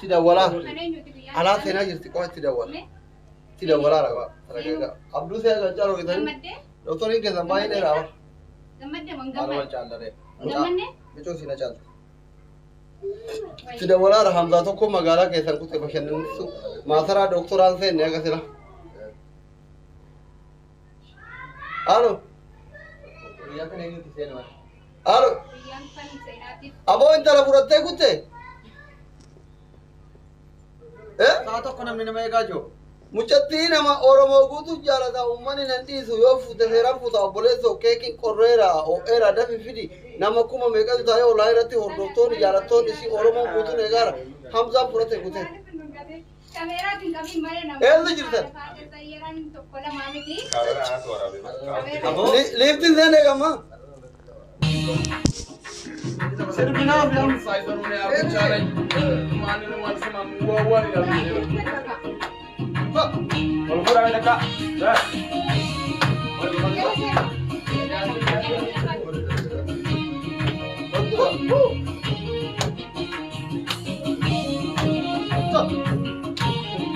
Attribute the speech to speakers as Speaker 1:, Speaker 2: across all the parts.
Speaker 1: تدولا على ثنا جرت قوة تدولا رأوا رجع عبدو سيا جالو كده دكتورين كده ما يني رأوا أنا جالره بيجو سينا جال تدولا رحم ذاتو كم مقالة كيسان كتير بخيرن سو ما ترى دكتوران سين يا كسيلا ألو ألو أبو أنت لا فرطة كتير
Speaker 2: Saat aku namanya mereka jo.
Speaker 1: Mucatti nama orang mau gutu jalan dah umman ini nanti suyo futa seram futa boleh so keki korera o era dah fifidi nama kuma mereka tu tahu lahir hati orang doktor jalan tu isi orang mau gutu negara Hamza pura teh gutu. Elda cerita. Lift ini mana kamu?
Speaker 2: Serbina bilang saya tu ni aku cari mana mana sama buah ni dah. Kalau kurang ada kak, dah.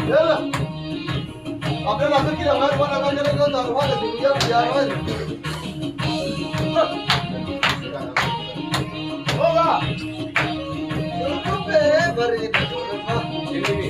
Speaker 1: Yalah. Apa yang nak kita mahu mana mana kita tahu mana dia biar mana. Hoga. Cukup beri itu apa? Ini.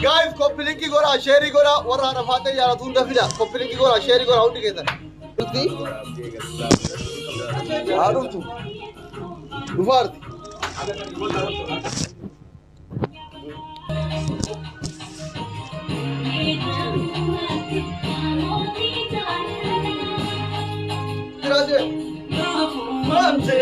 Speaker 1: Guys, copy link gora, share gora, warna nafate jara tunda fila. Copy link gora, share gora, undi kita. Bukti? Aduh tu. Luar. Terus. Mamse.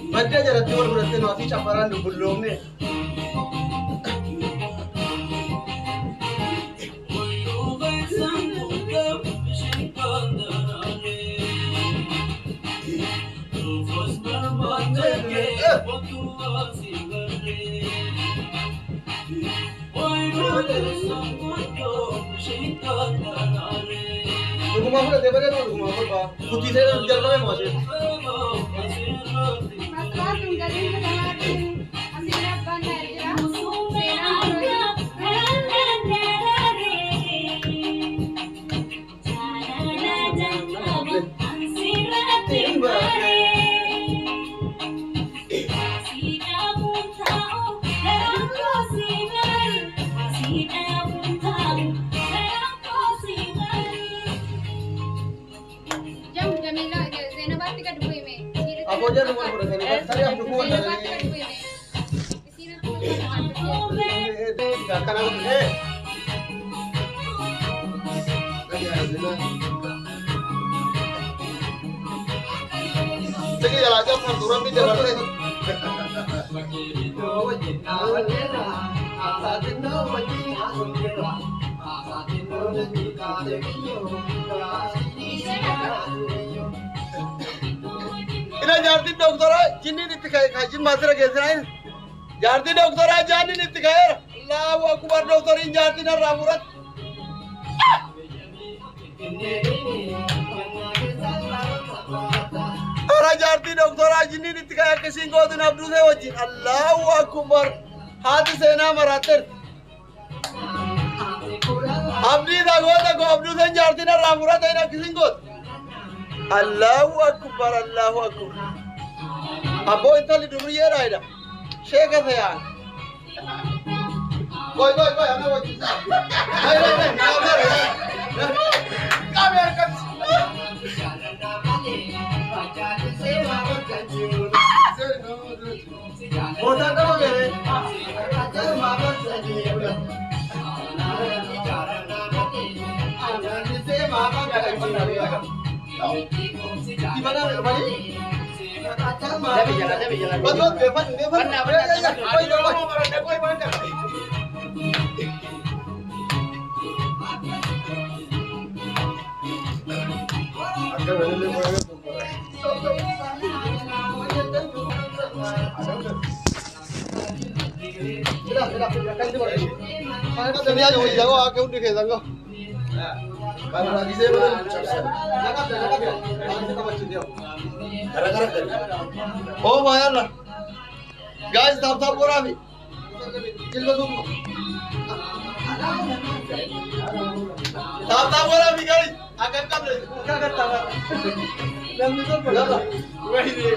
Speaker 1: Macam jalan tidur berarti nasi caparan du belum ni. Rumah pun ada berapa rumah pun bah. Putih saya jalan mana masih. Aku aja nomor berapa? Saya yang dua dari. Karena aku ni. Jadi jalan aja peraturan di jalan ni. Ina jardi doktora jinni nitkai kajin masra gesrain jardi doktora jani nitkai Allahu akbar doktorin jardi na ramurat Ara jardi doktora jinni nitkai kesin godun abdu se wajin Allahu akbar hadi sena marater abdi da goda go abdu se jardi na ramurat ina kesin god Allahu akbar Allahu akbar Abo intali dulu ya raida Sheka saya Koi ana wajji. Nay kabe harkat. Kota karo mere. Kata mama sani. Se mama ka di mana balik? Betul, beban. Oh, bayarlar. Guys, tap abi. Cilve tutma. Tap abi guys. Akan kamle. Kagat tawar. Lamni to pala. Wahi de.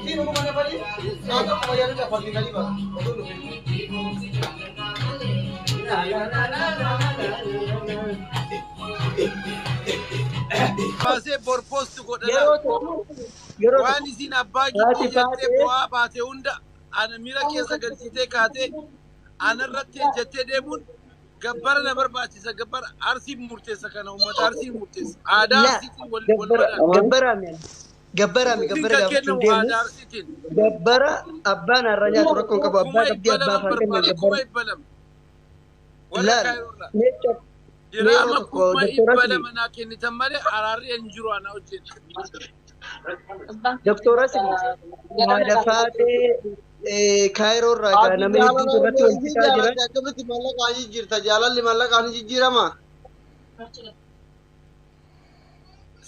Speaker 1: Sino mo mana pali? Ako kabayan ka pag kali ba?
Speaker 2: Pase por posto godana. Wani sina bagi jette boa bate hunda ana mira kesa garcite kate ana ratte jette demun gabbara na barbaachisa gabbara arsi murteessa kana ummata arsi murteessa aadaa arsiitiin wal
Speaker 3: gabbara gabbara abbaan arranyaa tura kon qabu abbaa qabdi abbaa faan kenna gabbara
Speaker 2: ibbalam wala kayrorra jiraama kuma ibbalama naa kennitan malee araarri hin jiru ana hojjetu
Speaker 3: doktora sini ada faate Cairo raga namni hedduu irratti wal fixaa jira.
Speaker 1: Akkamitti mallaqa jijjiirta jaalalli mallaqa jijjiirama.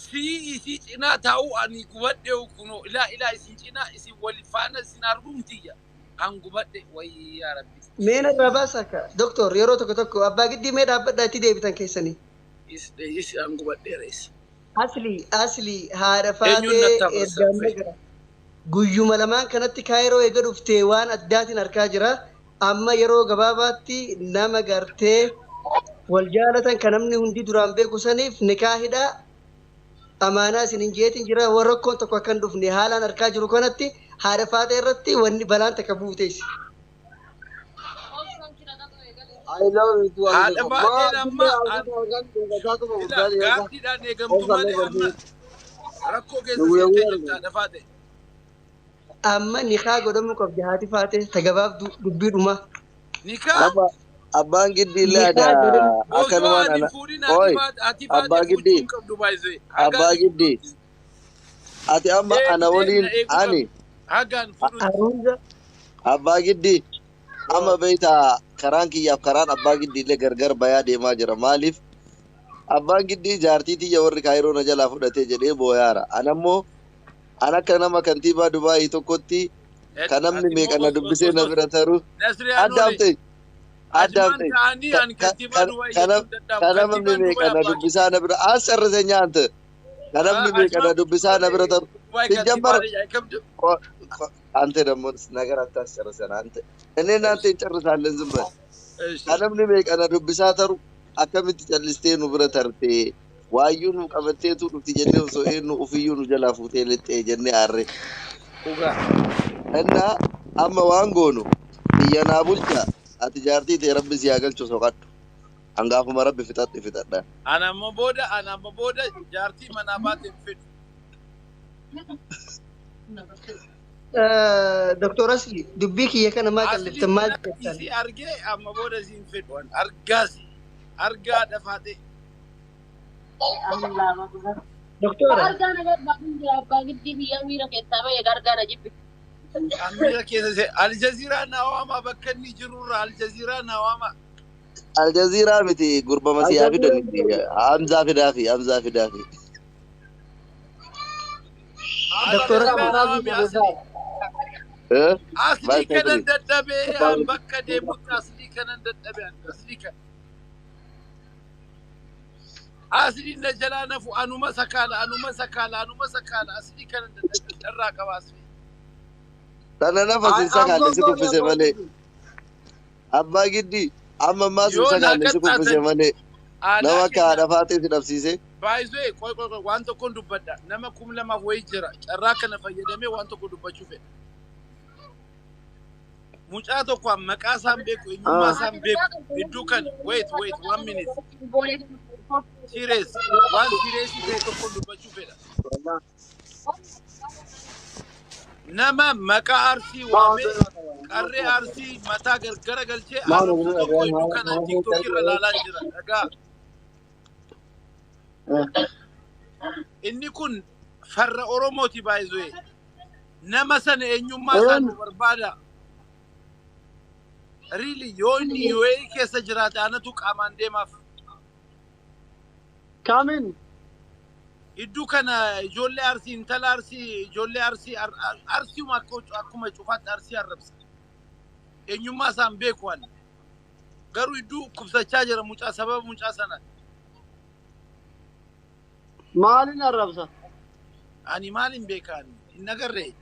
Speaker 2: Si isi cinaa ta'uu ani gubadhe kuno ilaa isin cinaa isin wal faana isin argumtiyya an gubadhe wayii yaa rabbi.
Speaker 3: Meena rabaasaka doktor yeroo tokko abbaa giddii mee dhaabbadhaa itti deebitan keessanii.
Speaker 2: Is an gubadhe rees.
Speaker 3: Asli haadha faatee ergamaa jira. Guyyuma lamaan kanatti Kaayiroo eega dhuftee waan addaatiin argaa jira. Amma yeroo gabaabaatti nama gartee wal jaalatan kan namni hundi duraan beeku saniif nikaahidha. Amaanaa isin hin jeetin jira warra rakkoon tokko akkan dhufne haalaan argaa jiru kanatti haadha faatee irratti wanni balaan takka buuteessi.
Speaker 2: Haadha faatee amma gaaffiidhaan eegamtu malee amma rakkoo keessa jirti haadha faatee.
Speaker 3: Amma nikaa godhamu qabdi haati faatee tagabaaf dubbii dhuma.
Speaker 2: Nikaa
Speaker 4: abbaan giddii laada akkanumaan ana oi abbaa giddii ati amma ana waliin ani abbaa giddii amma beeyta karaan kiyyaaf karaan abbaa giddii illee gargar bayaa deemaa jira maaliif abbaan giddii jaartii tiyya warri Kaayiroo na jalaa fudhatee jedhee booyaara anammoo ana akka nama kantiibaa Dubaayii tokkotti kan namni meeqa na dubbisee na bira taru addaamte kanamni meeqa na dubbisaa na bira as carrise nyaante kanamni meeqa na dubbisaa na bira taru ሲጀመር አንተ ደግሞ ነገር አታስጨርሰን አንተ እኔና አንተ እንጨርሳለን ዝም በል kanamni meeqa na dubbisaa taru akkamitti callistee nu bira tarte waayyuu nu qabatteetu dhufti jennee osoo eenyu ufiyyuu nu jalaa fuutee lixxee jennee aarre እና amma waan goonu biyya naa bulcha ati jaartii ta'e rabbi si haa galchu soqadhu hangaafuma rabbi fixadha
Speaker 2: anamma booda jaartii manaa baatee fidhu
Speaker 3: Doktor Asli dubbii kiyya kana maa qalliftan maal jettan
Speaker 2: si argee amma booda siin fidhu argaa dhafaate
Speaker 3: doktora
Speaker 5: argaa nagar baaqin abbaa giddii biyya miira keessaa bahe gargaara jibbi
Speaker 2: amira keessa aljaziiraa naawama bakka inni jirurra aljaziiraa naawama
Speaker 4: aljaziiraa miti gurbama siyaa fidanitti hamzaa fidaafi
Speaker 3: doktora
Speaker 2: asli kanan dadhabe an bakka deemutti asli kanan dadhabe asli kan أصلي نجلا نفو أنو ما سكالا أصلي كان الراك واسفي
Speaker 4: أنا نفس سكال سكوب في زمانه أبا جدي أما ما سكال سكوب في زمانه نما كان فاتي في نفسي
Speaker 2: بايزوي كوي وانتو كندو بدا نما كم لما ويجرا الراك نفيدمي وانتو كندو بشوفه mucato kwa makasa mbeko inyuma sa mbeko idukan wait 1 minute serious one serious mbeko kondo bachufela nama maka arsi wame karre arsi mata gargara galche arsi ko idukan tiktok irala jira daga inni kun farra oromoti baizwe nama san enyuma san barbada really yoni yoe kesa jirata ana tu kamande maf
Speaker 3: kamin
Speaker 2: iddu kana jolle arsi intala arsi jolle arsi ma ko akuma chufat arsi arabs enyuma sambe kwan garu iddu kubsa chajara mucha sabab mucha sana
Speaker 3: malin arabsa
Speaker 2: ani malin bekani inagarre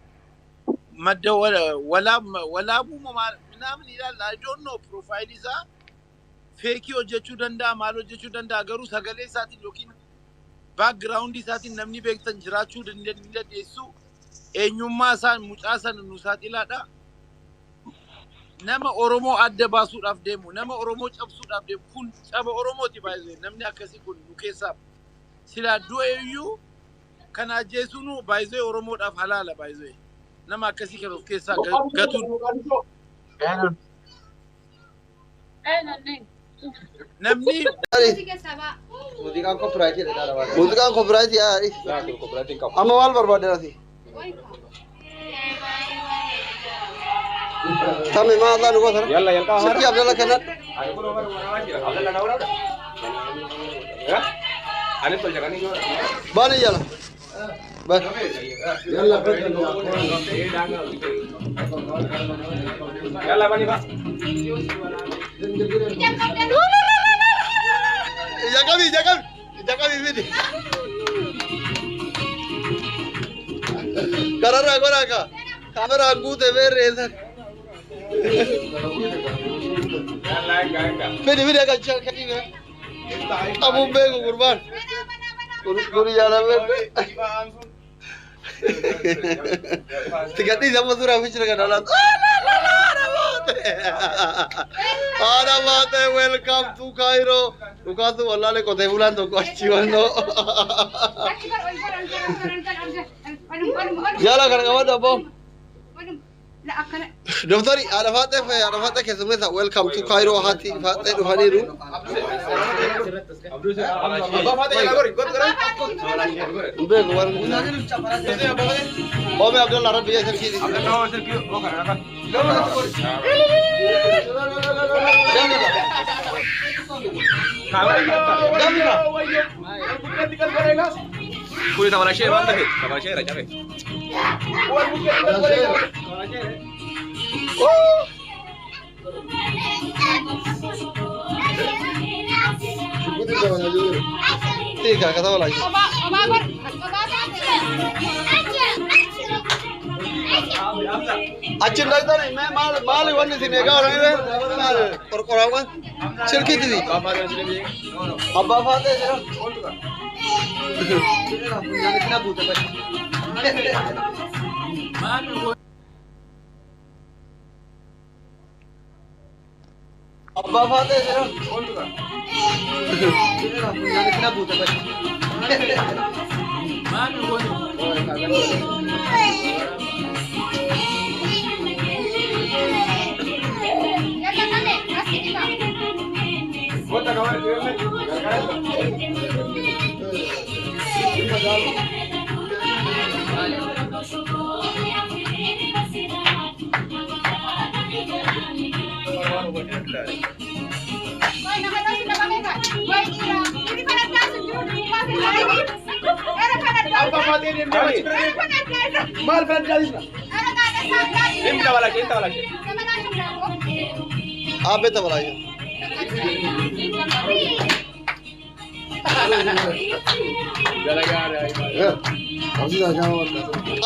Speaker 2: madda wala bu ma namni I don't know profile isa fake hojjechuu danda'a maal hojjechuu danda'a garuu sagalee isaatiin yookiin background isaatiin namni beektan jiraachuu dandeessu eenyummaa isaan mucaa sana nu saaxilaadha nama Oromoo adda baasuudhaaf deemu nama Oromoo cabsuudhaaf deemu kun caba Oromooti baay'ee namni akkasii kun nu keessaa sila du'eeyyuu kana ajjeesuun baay'ee Oromoodhaaf halaala baay'ee nama akkasii kan of keessaa gatuun namni
Speaker 1: muuziqaan copyright yaari amma maal barbaaddeerati tami ma Allah nu gootana sirki Abdallah kennad bani yala bas yalla bani ba jagabi vidi karara goraka kamera angute vereza vidi aga chakini abu bego kurban kuri yala tiga di sama surah fikir kan dalam ada mate welcome to Cairo tukatu wallahi ko te bulan to kochiwano yala kan ngawada bom دكتوري على فاتك اسمها ويلكم تو كايرو هاتي فاتي دوهانيرو ابا فاتي يلا غوري غور بيغ وان او عبد الله ربي يا سركي Kulit sama Rasya mantap hit, sama Rasya raja hit. Oh. Tiga kata apa lagi? Achin lagta nahi, मैं माल वन थी नेगा और मैं माल और कोरावन चिरकी थी अब्बा फाते जरा कितना भूत है अब्बा फाते जरा कितना भूत है आप बेटा वाला है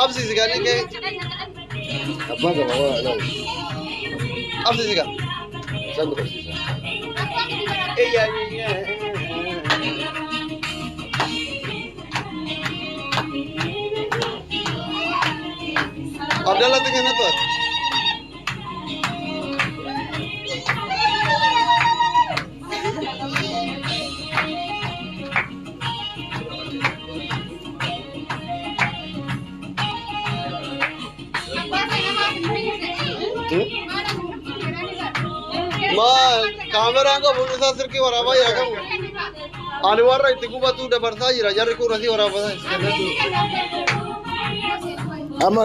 Speaker 1: أبسي سيجارني كي
Speaker 4: أبغى كمان لا
Speaker 1: أبسي سيجار
Speaker 4: سند بسيطة
Speaker 1: إيه عبد الله تكلم نتوات ما كاميرا को बुनिसा सिर की वराबा या का आलवार रा इतकु बातू डबरसा जी राजा रे को रसी वराबा
Speaker 4: أما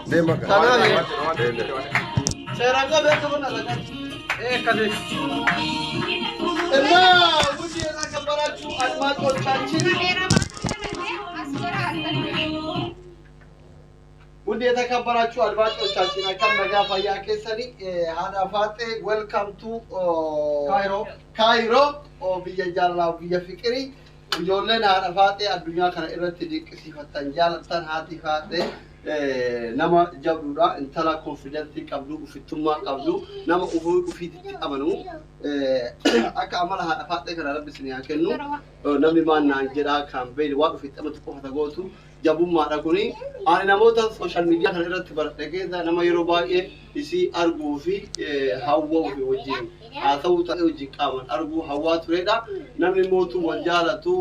Speaker 4: ديما
Speaker 1: Sana ne? Serangga beto bana lagi. Kade. Emma, mujhe na kabara chu alma ko chachi. Mujhe na kabara chu alma ko chachi na kan naga faya ke sani hada fate welcome to Cairo biya jalla biya fikri. Ijoolleen haadha faatee addunyaa kana irratti dinqisiifatan jaalatan haati faatee nama jabduudha intala konfidentii qabdu ufittummaa qabdu nama ufiititti amanu akka amala haadha faatee kana rabbi isin haa kennu namni maannaan jedhaa kaambeeyni waan ufitti amatu qofata gootu jabummaadha kuni ani namoota sooshaal miidiyaa kana irratti baradhe keessa nama yeroo baay'ee isii arguu fi hawwaa ofii wajjin haa ta'u ta'e wajjin qaaman arguu hawwaa turedha namni mootuu wal jaalatu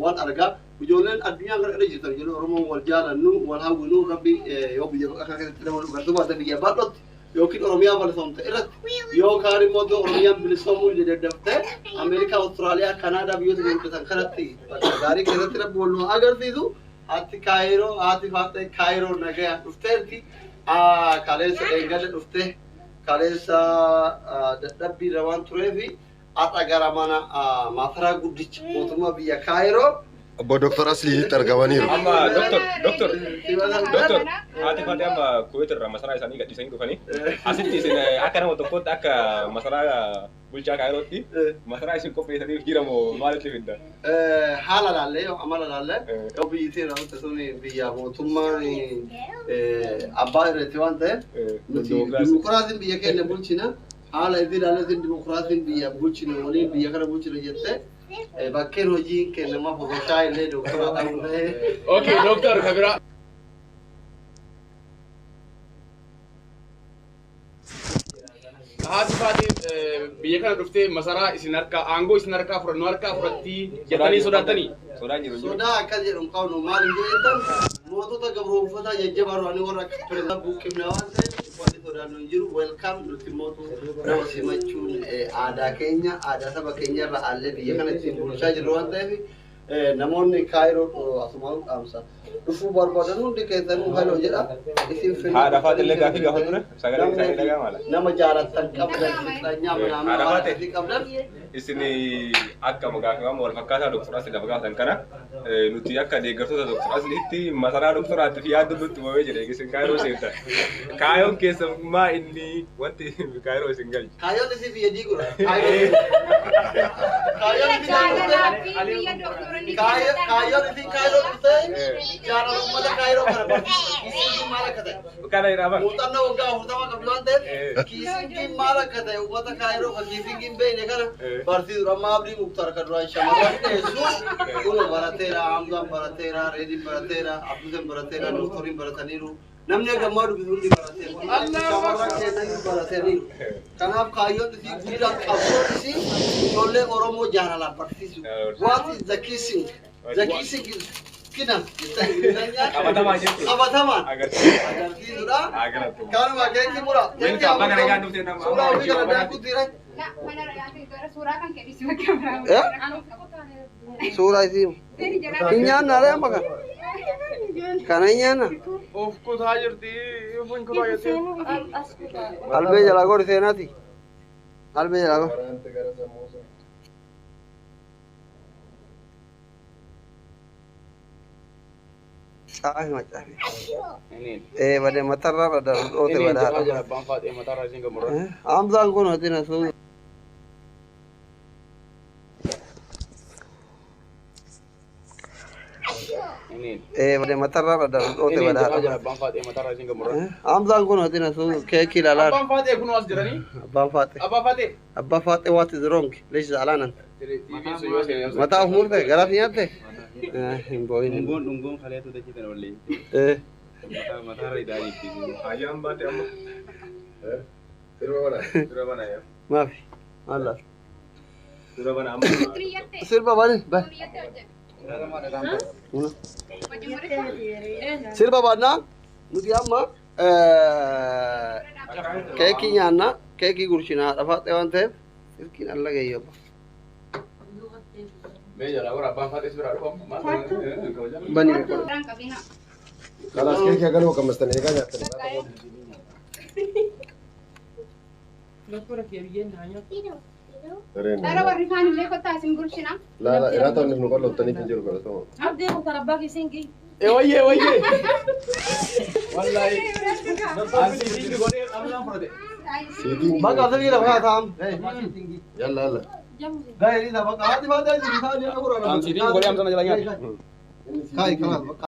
Speaker 1: wal arga ijoolleen addunyaa kana irra jirtan ijoolleen oromoon wal jaalannu wal hawwinu rabbi yoo biyya akka keessatti nama dhugartuu baate biyya bal'otti yookiin oromiyaa bal'oomte irratti yookaan immoo oromiyaan bilisoomuu dadhabde ameerikaa awustiraaliyaa kanaadaa biyyoota gurguddatan kanatti gaarii keessatti rabbi wal nu agarsiisu ati Cairo ati faate Cairo nagaya dhufteerti kaleessa eegale dhufte kaleessa dadhabbii rawaan tureefi ata gara mana masaraa guddicha mootummaa biyya Cairo
Speaker 4: أبو دكتور أصلي ترجماني
Speaker 6: أما دكتور هذه فاتي أما كويت المسألة إنسانية قد يسني كفاني أصلي سين أكنا متوقع أكا مسألة بولشا كايروتي مسألة إيش كوفي تدي كيرا مو مالك لفيدا
Speaker 1: حالا لله وعملا لله أو بيصير أو تسوني بيا موتوما أبا رتوان ده ديمقراطية بيا كنا بولشنا حالا إذا لله ديمقراطية بيا بولشنا ولي بيا كنا بولشنا جته bakkeen hojiin kennama fototaa illee doktora ta'uu ta'e.
Speaker 2: Okay, doktor kabira. Haati faati biyya kana dhuftee masaraa isin harkaa aangoo isin harkaa fudhannu harkaa fudhattii jettanii sodaatanii.
Speaker 1: Sodaa akkas jedhamu qabnu maal hin jedhan mootota gabroonfataa jajjabaaru ani warra akka pireezidaantii buqqifnaa waan ta'eef wanti sodaannu hin jiru welkaam nuti mootu nama simachuun aadaa keenya aadaa saba keenya irra haallee biyya kana ittiin bulchaa jirru waan ta'eef namoonni Cairo asumaan qaamsa dhufuu barbaadan hundi keessanuu haloo jedha isin finnoo
Speaker 6: haadha faati illee gaafii gaafa ture sagalee isaanii dhagaa maala
Speaker 1: nama jaalatan qabdan fixanyaa manaa waan qabdan
Speaker 6: isin akka gaafii wal fakkaataa doktora asii lafa gaafatan kana nuti akka deeggartoota doktora asliitti masaraa doktoraatti fi yaaddu nutti mo'ee jedhe isin Cairo seenta Cairoon keessummaa inni wanti Cairo isin galchi
Speaker 1: Cairoon isin biyya diigura Cairo isin Cairo dhufte jaarraa ummata Cairo kana barsiisu maal akka ta'e
Speaker 6: kana jedhama
Speaker 1: muuxannoo waggaa 40 qabdu waan ta'eef kiisiin maal akka ta'e ummata Cairo kan kiisiin beekne kana barsiisu amma abdii muktaar kan duraan shamarran dhiyeessu kun barateera Hamzaan barateera Reediin barateera Abdusen barateera Doktoriin barataniiru namni gammaadu bisu hundi barateera shamarran keessatti barataniiru kanaaf kaayyoon isii guddaa qabsoon isii ijoollee Oromoo jaalalaan barsiisu what is the kissing is kinam qabatamaan agarsiisudha kanuma keekii mura suuraa ofii kana daakuu tiran suuraa isii hin nyaannaadha amma kana hin nyaanna
Speaker 2: Of kutaa jirti, of kutaa jirti.
Speaker 1: albee jalaa godhi seenaati albee jalaa godhi Caafi macaafi. Badee matarraa badda dhoote badhaadha.
Speaker 2: Abbaan faatee matarraa isin gammadaa.
Speaker 1: Hamzaan kun hojii na suu. Bade matarra ada rote bada.
Speaker 6: Abbaan Faatee matarraa isin gamurra.
Speaker 1: Amzaan kun hatina su keki lalar.
Speaker 6: Abbaan Faatee kun as jiranii.
Speaker 1: Abbaan Faatee.
Speaker 6: Abbaan Faatee.
Speaker 1: Abbaa Faatee what is wrong? Leesh zalanan.
Speaker 6: TV su yoo seenan.
Speaker 1: Mata umurte garat nyaate. Himboin.
Speaker 6: Dhungoon kaleetu dachitan wallee. Matarra idaa jirti. Ayyaan baate amma. Sirba bana yaa.
Speaker 1: Maafi. Allah.
Speaker 6: Sirba bana amma.
Speaker 1: Sirba bani. Ba. Sirba bana. Nuti amma keki nyaanna keki gurshina dhafaate waan ta'eef silkiin alla gayyo.
Speaker 6: Mee jala warra abbaan Faatee bira dhufa.
Speaker 1: Bani.
Speaker 7: خلاص كيف قالوا كم مستني قاعد يعتني
Speaker 8: Tara warri kaan illee kottaa isin bulchina.
Speaker 7: لا لا إذا توني نقول له تاني كنجرو كذا سوا
Speaker 5: Abdii mutarabbaaki singi.
Speaker 6: Wayye wayye. Wallahi. Asi sini gone amna furde.
Speaker 7: سيدين
Speaker 1: Baka asli la baka tam.
Speaker 7: يلا يلا
Speaker 1: Gaya ni da baka hadi bada ni thani agura.
Speaker 6: Am sini gone amna jalannya.
Speaker 1: Kai kalas.